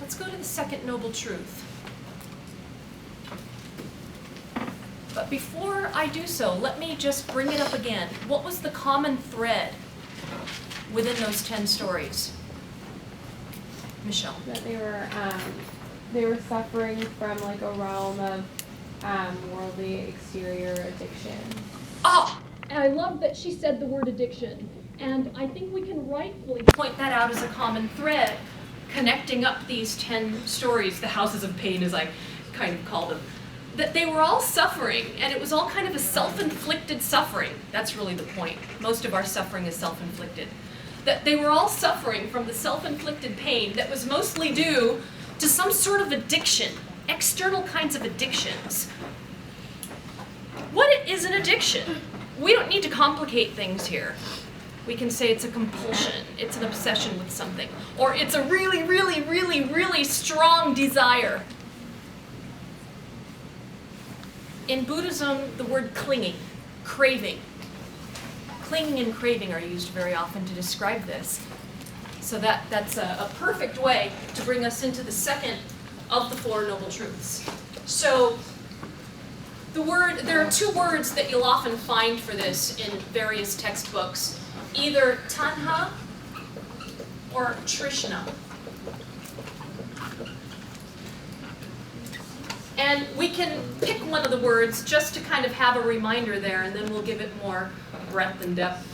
let's go to the second noble truth. But before I do so, let me just bring it up again. What was the common thread within those 10 stories? Michelle. That they were suffering from like a realm of worldly exterior addiction. Oh! And I love that she said the word addiction. And I think we can rightfully Point that out as a common thread connecting up these 10 stories, the houses of pain as I kind of call them. That they were all suffering, and it was all kind of a self-inflicted suffering. That's really the point. Most of our suffering is self-inflicted. That they were all suffering from the self-inflicted pain that was mostly due to some sort of addiction, external kinds of addictions. What is an addiction? We don't need to complicate things here. We can say it's a compulsion, it's an obsession with something, or it's a really, really, really, really strong desire. In Buddhism, the word clinging, craving. Clinging and craving are used very often to describe this. So that's a perfect way to bring us into the second of the Four Noble Truths. So there are two words that you'll often find for this in various textbooks, either tanha or trishna. And we can pick one of the words just to kind of have a reminder there, and then we'll give it more breadth and depth.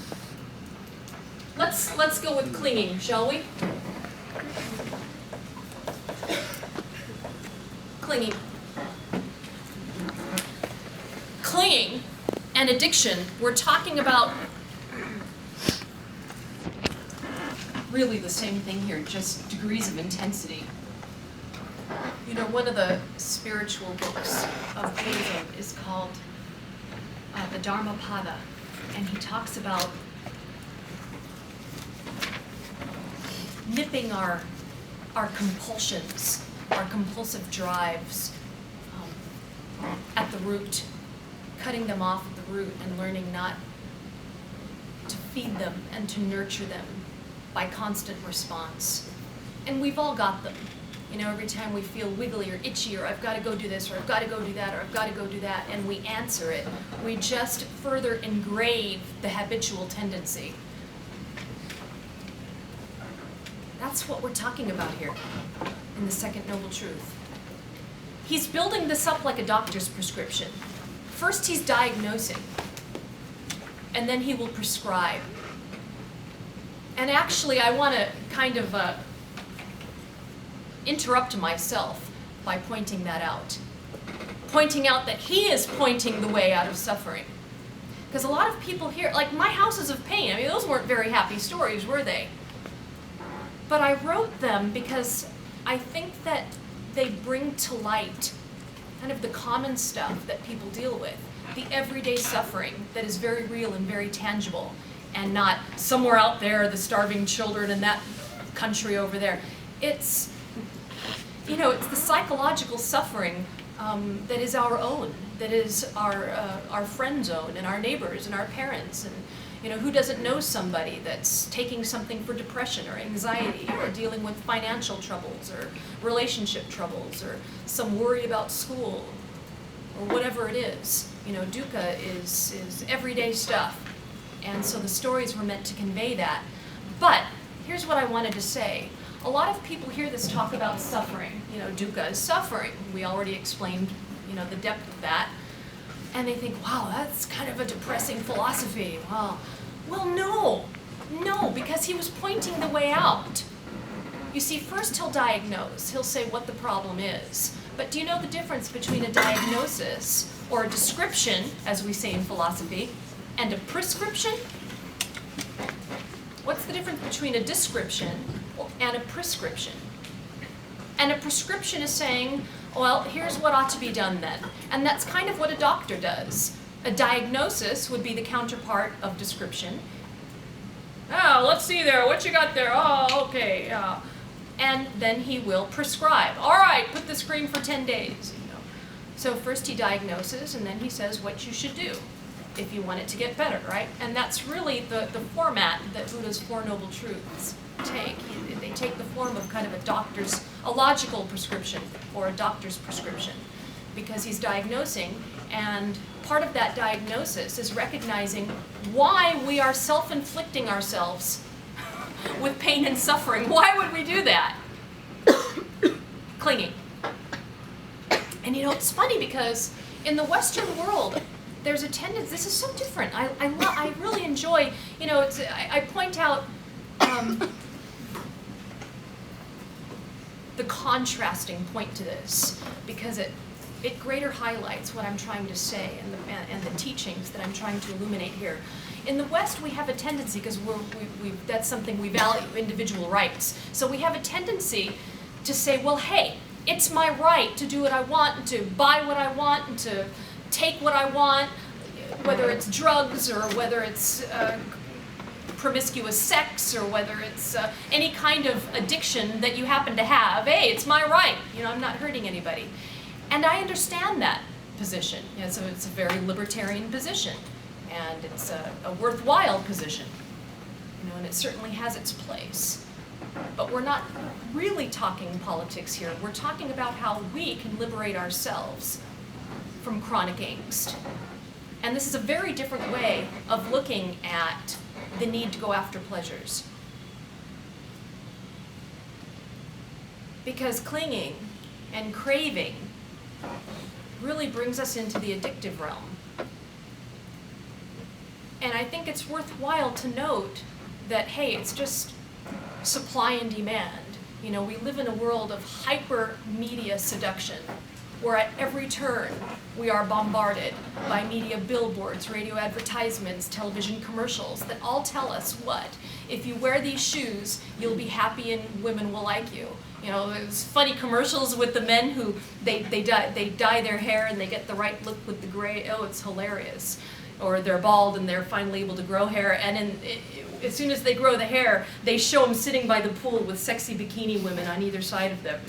Let's go with clinging, shall we? Clinging. Clinging and addiction, we're talking about really the same thing here, just degrees of intensity. You know, one of the spiritual books of Buddhism is called the Dharmapada, and he talks about nipping our compulsions, our compulsive drives at the root, cutting them off at the root and learning not to feed them and to nurture them by constant response. And we've all got them. You know, every time we feel wiggly or itchy or I've got to go do this or I've got to go do that or I've got to go do that, and we answer it, we just further engrave the habitual tendency. That's what we're talking about here in the second noble truth. He's building this up like a doctor's prescription. First he's diagnosing, and then he will prescribe. And actually I want to kind of interrupt myself by pointing that out. Pointing out that he is pointing the way out of suffering. Because a lot of people here, like my houses of pain, I mean, those weren't very happy stories, were they? But I wrote them because I think that they bring to light kind of the common stuff that people deal with, the everyday suffering that is very real and very tangible, and not somewhere out there, the starving children in that country over there. It's, you know, it's the psychological suffering that is our own, that is our friend's own, and our neighbors, and our parents, and you know, who doesn't know somebody that's taking something for depression or anxiety, or dealing with financial troubles, or relationship troubles, or some worry about school, or whatever it is. You know, dukkha is everyday stuff, and so the stories were meant to convey that. But here's what I wanted to say. A lot of people hear this talk about suffering. You know, dukkha is suffering. We already explained, you know, the depth of that. And they think, wow, that's kind of a depressing philosophy. Wow. Well, no, because he was pointing the way out. You see, first he'll diagnose. He'll say what the problem is. But do you know the difference between a diagnosis or a description, as we say in philosophy, and a prescription? What's the difference between a description and a prescription? And a prescription is saying, well, here's what ought to be done then. And that's kind of what a doctor does. A diagnosis would be the counterpart of description. Oh, let's see there, what you got there? Oh, okay. And then he will prescribe. All right, put this cream for 10 days. You know. So first he diagnoses, and then he says what you should do if you want it to get better, right? And that's really the format that Buddha's Four Noble Truths take. They take the form of kind of a doctor's a logical prescription or a doctor's prescription, because he's diagnosing, and part of that diagnosis is recognizing why we are self-inflicting ourselves with pain and suffering. Why would we do that? Clinging. And it's funny because in the Western world, there's a tendency, this is so different. I really enjoy, I point out the contrasting point to this, because it greater highlights what I'm trying to say and the teachings that I'm trying to illuminate here. In the West, we have a tendency, because that's something we value, individual rights. So we have a tendency to say, well, hey, it's my right to do what I want, and to buy what I want, and to take what I want, whether it's drugs or whether it's promiscuous sex or whether it's any kind of addiction that you happen to have. Hey, it's my right. I'm not hurting anybody. And I understand that position. So it's a very libertarian position, and it's a worthwhile position. And it certainly has its place. But we're not really talking politics here. We're talking about how we can liberate ourselves from chronic angst. And this is a very different way of looking at the need to go after pleasures. Because clinging and craving really brings us into the addictive realm. And I think it's worthwhile to note that, hey, it's just supply and demand. We live in a world of hyper media seduction, where at every turn we are bombarded by media billboards, radio advertisements, television commercials that all tell us what? If you wear these shoes, you'll be happy and women will like you. There's funny commercials with the men who they dye their hair and they get the right look with the gray. Oh, it's hilarious. Or they're bald and they're finally able to grow hair, and as soon as they grow the hair, they show them sitting by the pool with sexy bikini women on either side of them.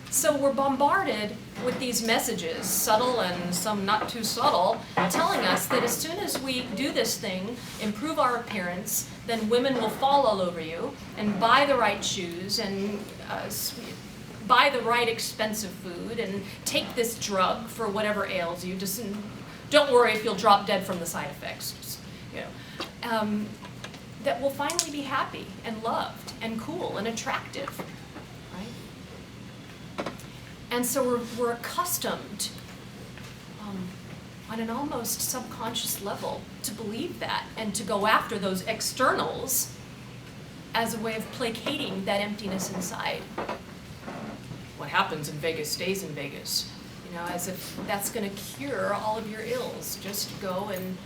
So we're bombarded with these messages, subtle and some not too subtle, telling us that as soon as we do this thing, improve our appearance, then women will fall all over you and buy the right shoes and buy the right expensive food and take this drug for whatever ails you. Just don't worry if you'll drop dead from the side effects. Just, that will finally be happy and loved and cool and attractive. And so we're accustomed, on an almost subconscious level, to believe that and to go after those externals as a way of placating that emptiness inside. What happens in Vegas stays in Vegas. As if that's going to cure all of your ills. Just go and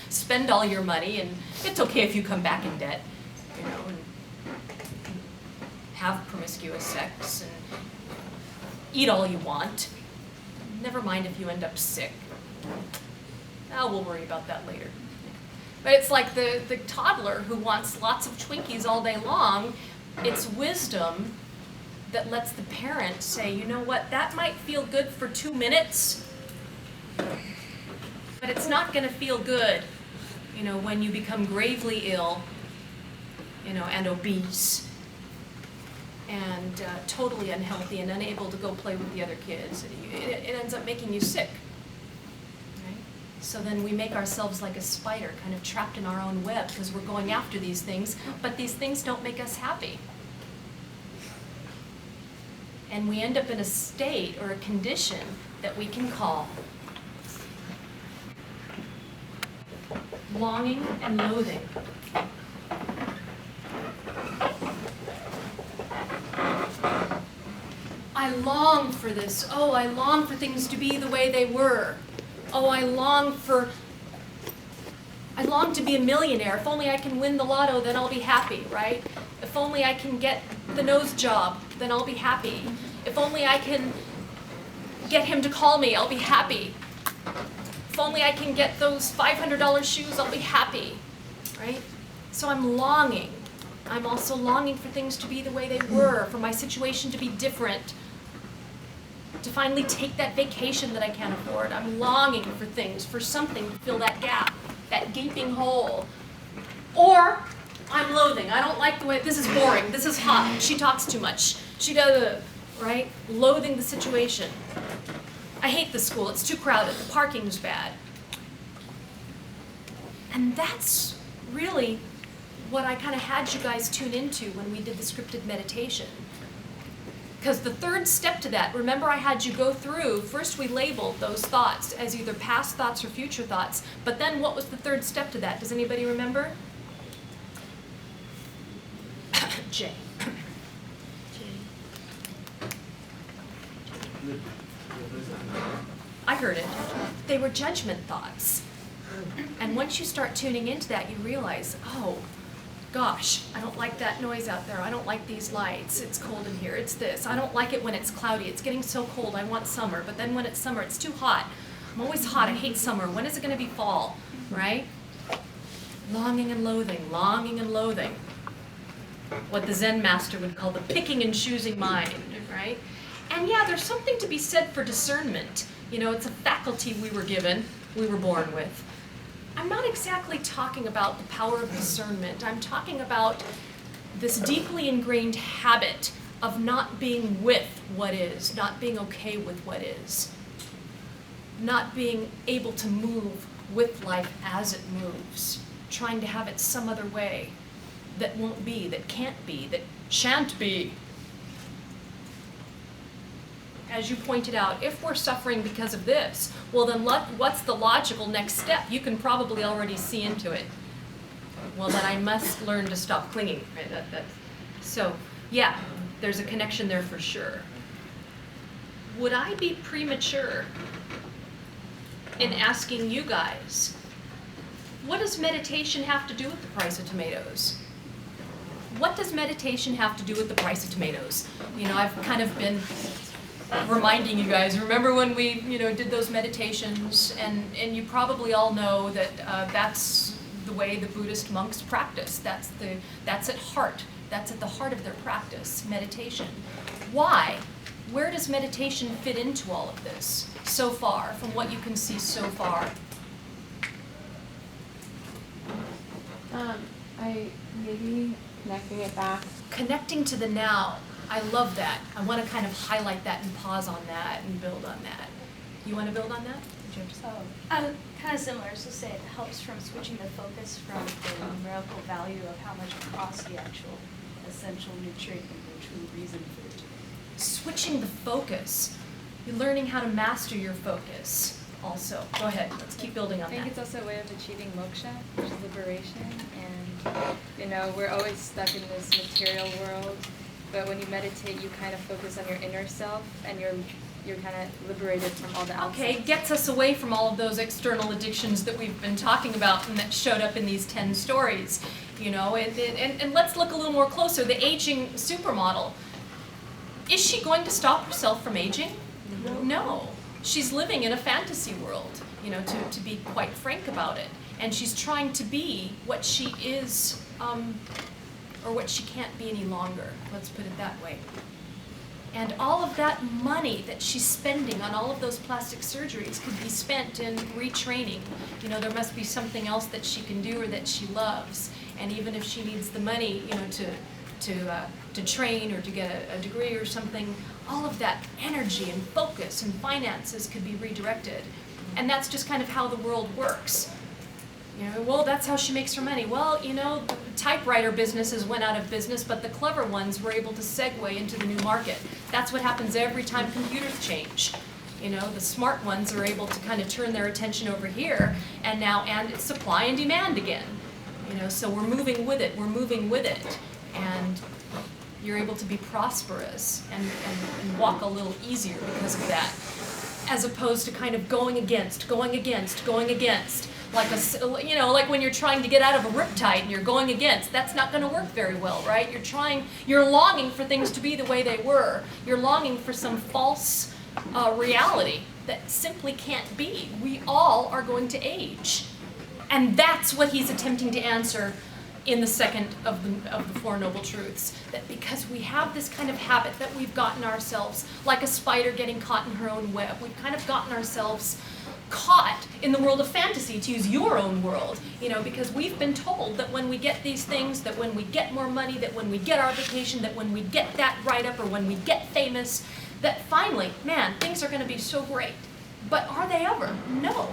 spend all your money, and it's okay if you come back in debt, and have promiscuous sex and eat all you want. Never mind if you end up sick. We'll worry about that later. But it's like the toddler who wants lots of Twinkies all day long. It's wisdom that lets the parent say, you know what, that might feel good for 2 minutes, but it's not going to feel good, when you become gravely ill, and obese, and totally unhealthy and unable to go play with the other kids. It ends up making you sick. Right? So then we make ourselves like a spider, kind of trapped in our own web, because we're going after these things, but these things don't make us happy. And we end up in a state or a condition that we can call longing and loathing. I long for this. Oh, I long for things to be the way they were. Oh, I long to be a millionaire. If only I can win the lotto, then I'll be happy, right? If only I can get the nose job, then I'll be happy. If only I can get him to call me, I'll be happy. If only I can get those $500 shoes, I'll be happy, right? So I'm longing. I'm also longing for things to be the way they were, for my situation to be different, to finally take that vacation that I can't afford. I'm longing for things, for something to fill that gap, that gaping hole. Or I'm loathing. I don't like the way, this is boring, this is hot, she talks too much, she does, right? Loathing the situation. I hate the school, it's too crowded, the parking's bad. And that's really what I kind of had you guys tune into when we did the scripted meditation. Because the third step to that, remember I had you go through, first we labeled those thoughts as either past thoughts or future thoughts, but then what was the third step to that? Does anybody remember? Jay. I heard it. They were judgment thoughts. And once you start tuning into that, you realize, oh, gosh, I don't like that noise out there. I don't like these lights. It's cold in here. It's this. I don't like it when it's cloudy. It's getting so cold. I want summer. But then when it's summer, it's too hot. I'm always hot. I hate summer. When is it going to be fall? Right? Longing and loathing. Longing and loathing. What the Zen master would call the picking and choosing mind, right? And yeah, there's something to be said for discernment. You know, it's a faculty we were given, we were born with. I'm not exactly talking about the power of discernment. I'm talking about this deeply ingrained habit of not being with what is, not being okay with what is, not being able to move with life as it moves, trying to have it some other way that won't be, that can't be, that shan't be. As you pointed out, if we're suffering because of this, well then what's the logical next step? You can probably already see into it. Well, then I must learn to stop clinging. Right? So, yeah, there's a connection there for sure. Would I be premature in asking you guys, what does meditation have to do with the price of tomatoes? What does meditation have to do with the price of tomatoes? You know, I've kind of been reminding you guys, remember when we, did those meditations, and you probably all know that that's the way the Buddhist monks practice. That's at heart. That's at the heart of their practice, meditation. Why? Where does meditation fit into all of this so far, from what you can see so far? Maybe connecting it back. Connecting to the now. I love that. I want to kind of highlight that and pause on that and build on that. You want to build on that? Kind of similar. So say it helps from switching the focus from the numerical value of how much it costs the actual essential nutrient and the true reason for it. Switching the focus. You're learning how to master your focus also. Go ahead. Let's keep building on that. I think it's also a way of achieving moksha, which is liberation. And, we're always stuck in this material world. But when you meditate, you kind of focus on your inner self, and you're kind of liberated from all the outside. Okay, gets us away from all of those external addictions that we've been talking about and that showed up in these 10 stories. And let's look a little more closer. The aging supermodel. Is she going to stop herself from aging? No. She's living in a fantasy world, to be quite frank about it. And she's trying to be what she is, or what she can't be any longer. Let's put it that way. And all of that money that she's spending on all of those plastic surgeries could be spent in retraining. There must be something else that she can do or that she loves. And even if she needs the money, to train or to get a degree or something, all of that energy and focus and finances could be redirected. And that's just kind of how the world works. Well, that's how she makes her money. Well, the typewriter businesses went out of business, but the clever ones were able to segue into the new market. That's what happens every time computers change. The smart ones are able to kind of turn their attention over here, and it's supply and demand again. So we're moving with it, and you're able to be prosperous and walk a little easier because of that, as opposed to kind of going against. Like when you're trying to get out of a riptide and you're going against, that's not going to work very well, right? You're longing for things to be the way they were. You're longing for some false reality that simply can't be. We all are going to age. And that's what he's attempting to answer in the second of the Four Noble Truths, that because we have this kind of habit that we've gotten ourselves, like a spider getting caught in her own web, we've kind of gotten ourselves caught in the world of fantasy, to use your own world, because we've been told that when we get these things, that when we get more money, that when we get our vacation, that when we get that write-up, or when we get famous, that finally, man, things are going to be so great. But are they ever? No.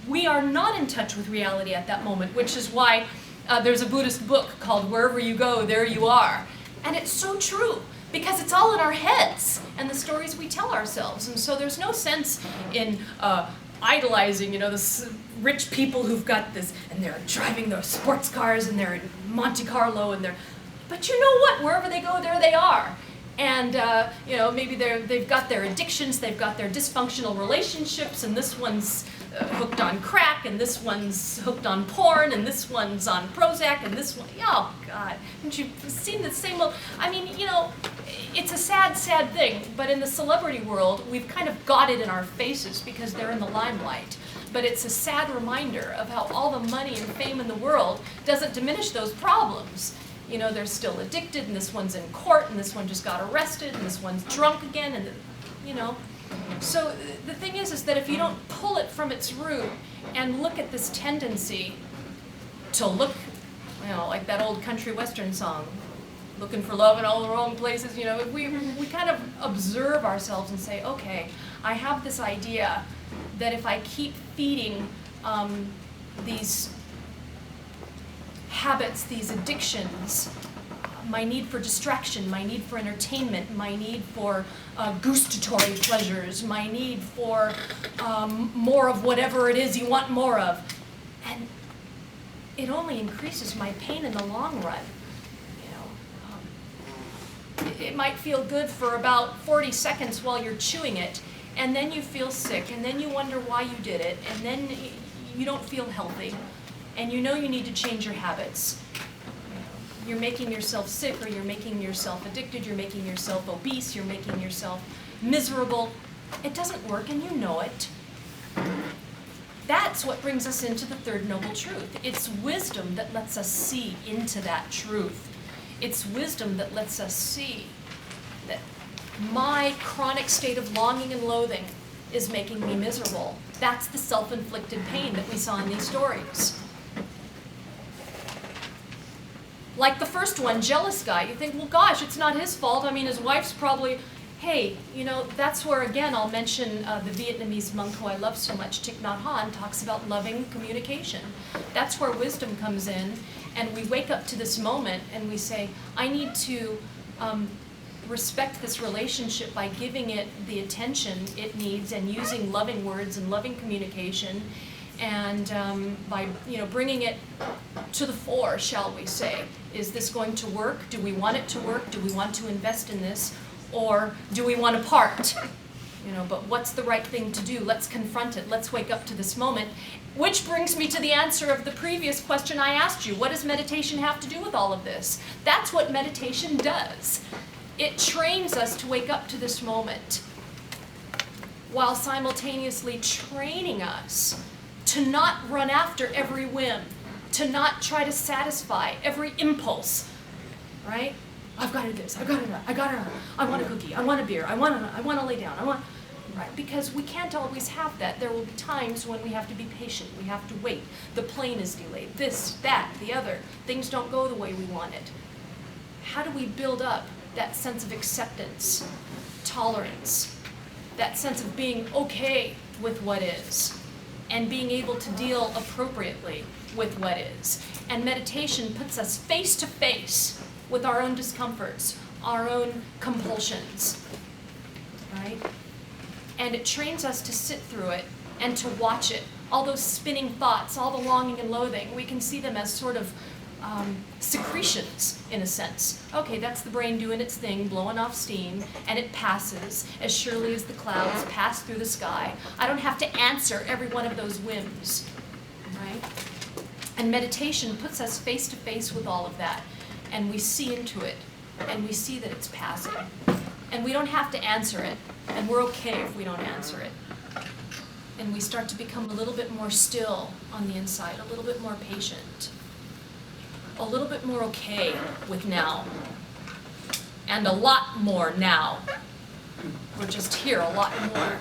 We are not in touch with reality at that moment, which is why there's a Buddhist book called Wherever You Go, There You Are. And it's so true, because it's all in our heads and the stories we tell ourselves. And so there's no sense in idolizing, this rich people who've got this, and they're driving their sports cars, and they're in Monte Carlo, but you know what? Wherever they go, there they are. And maybe they've got their addictions, they've got their dysfunctional relationships, and this one's hooked on crack, and this one's hooked on porn, and this one's on Prozac, and this one, oh God, haven't you seen the same old, it's a sad, sad thing, but in the celebrity world, we've kind of got it in our faces because they're in the limelight. But it's a sad reminder of how all the money and fame in the world doesn't diminish those problems. They're still addicted, and this one's in court, and this one just got arrested, and this one's drunk again, and So the thing is that if you don't pull it from its root and look at this tendency to look, like that old country western song, looking for love in all the wrong places, we kind of observe ourselves and say, okay, I have this idea that if I keep feeding these habits, these addictions, my need for distraction, my need for entertainment, my need for gustatory pleasures, my need for more of whatever it is you want more of. And it only increases my pain in the long run. It might feel good for about 40 seconds while you're chewing it, and then you feel sick, and then you wonder why you did it, and then you don't feel healthy, and you need to change your habits. You're making yourself sick, or you're making yourself addicted, you're making yourself obese, you're making yourself miserable. It doesn't work, and you know it. That's what brings us into the third noble truth. It's wisdom that lets us see into that truth. It's wisdom that lets us see that my chronic state of longing and loathing is making me miserable. That's the self-inflicted pain that we saw in these stories. Like the first one, jealous guy, you think, well, gosh, it's not his fault. His wife's probably, hey, that's where, again, I'll mention the Vietnamese monk who I love so much, Thich Nhat Hanh, talks about loving communication. That's where wisdom comes in, and we wake up to this moment and we say, I need to respect this relationship by giving it the attention it needs and using loving words and loving communication, and by bringing it to the fore, shall we say. Is this going to work? Do we want it to work? Do we want to invest in this? Or do we want to part? But what's the right thing to do? Let's confront it. Let's wake up to this moment. Which brings me to the answer of the previous question I asked you. What does meditation have to do with all of this? That's what meditation does. It trains us to wake up to this moment while simultaneously training us to not run after every whim, to not try to satisfy every impulse, right? I've got to do this, I want a cookie, I want a beer, I want to lay down, right? Because we can't always have that. There will be times when we have to be patient, we have to wait. The plane is delayed, this, that, the other. Things don't go the way we want it. How do we build up that sense of acceptance, tolerance, that sense of being okay with what is, and being able to deal appropriately with what is? And meditation puts us face to face with our own discomforts, our own compulsions, right? And it trains us to sit through it and to watch it. All those spinning thoughts, all the longing and loathing, we can see them as sort of secretions, in a sense. Okay, that's the brain doing its thing, blowing off steam, and it passes as surely as the clouds pass through the sky. I don't have to answer every one of those whims, right? And meditation puts us face to face with all of that, and we see into it, and we see that it's passing. And we don't have to answer it, and we're okay if we don't answer it. And we start to become a little bit more still on the inside, a little bit more patient. a little bit more okay with now. And a lot more now. We're just here a lot more.